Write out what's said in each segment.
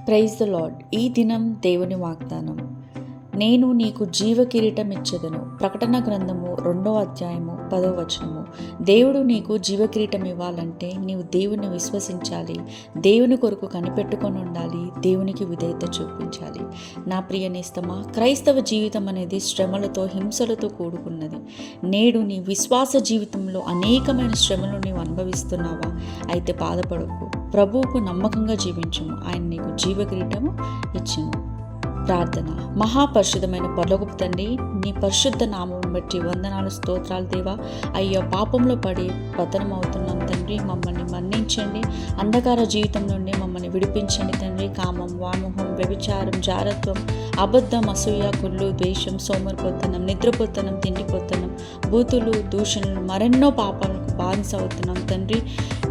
Praise the lord. ఈ దినం దేవుని వాగ్దానం. నేను నీకు జీవ కిరీటం ఇచ్చెదను. ప్రకటన గ్రంథము 2వ అధ్యాయము 10వ వచనము. దేవుడు నీకు జీవ కిరీటం ఇవ్వాలంటే నీవు దేవుని విశ్వసించాలి, దేవుని కొరకు కనిపెట్టుకొని ఉండాలి, దేవునికి విధేయత చూపించాలి. నా ప్రియ నేస్తమా, క్రైస్తవ జీవితం అనేది శ్రమలతో, హింసలతో కూడుకున్నది. నేడు నీ విశ్వాస జీవితంలో అనేకమైన శ్రమలు నీవు అనుభవిస్తున్నావా? అయితే బాధపడకు, ప్రభువుకు నమ్మకంగా జీవించుము, ఆయన నీకు జీవ కిరీటము ఇచ్చును. ప్రార్థన. మహాపరిశుద్ధమైన పరలోకపు తండ్రి, నీ పరిశుద్ధ నామం బట్టి వందనాలు, స్తోత్రాలు దేవా. అయ్యో, పాపంలో పడి పతనం అవుతున్నాం తండ్రి, మమ్మల్ని మన్నించండి. అంధకార జీవితం నుండి మమ్మల్ని విడిపించండి తండ్రి. కామం, వామోహం, వ్యభిచారం, జారత్వం, అబద్ధం, అసూయ, కుళ్ళు, ద్వేషం, సోమరిపోతనం, నిద్రపోతనం, తిండిపోతనం, బూతులు, దూషణలు, మరెన్నో పాపాలకు బానిస అవుతున్నాం తండ్రి.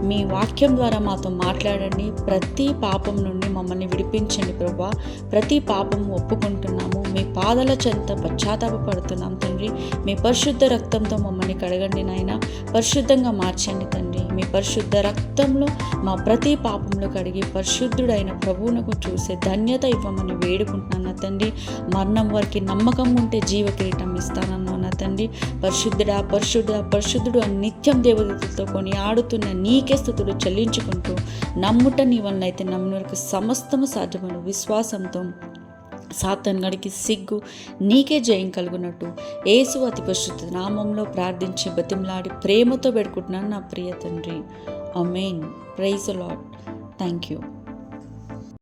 మీ వాక్యం ద్వారా మాతో మాట్లాడండి. ప్రతి పాపం నుండి మమ్మల్ని విడిపించండి ప్రభువా. ప్రతి పాపం ఒప్పుకుంటున్నాము, మీ పాదాల చెంత పశ్చాత్తాపడుతున్నాం తండ్రి. మీ పరిశుద్ధ రక్తంతో మమ్మల్ని కడగండి నాయన, పరిశుద్ధంగా మార్చండి తండ్రి. మీ పరిశుద్ధ రక్తంలో మా ప్రతి పాపంలో కడిగి పరిశుద్ధుడైన ప్రభువునకు చూసే ధన్యత ఇవ్వమని వేడుకుంటున్నాను తండ్రి. మరణం వరకు నమ్మకం ఉంటే జీవ కిరీటం ఇస్తానన్నా తండ్రి. పరిశుద్ధుడా, పరిశుద్ధుడా, పరిశుద్ధుడు అని నిత్యం దేవదూతలతో కొని ఆడుతున్న నీకే స్తుతులు చెల్లించుకుంటూ, నమ్ముట నీ వలన అయితే నమ్మిన వరకు సమస్తము సాధ్యమని విశ్వాసంతో సాతాను గడికి సిగ్గు, నీకే జయం కలుగునట్టు యేసు అతి పరిశుద్ధ నామంలో ప్రార్థించి బతిమలాడి ప్రేమతో పెడుకుంటున్నాను నా ప్రియ తండ్రి. Amen. Praise the lord. Thank you.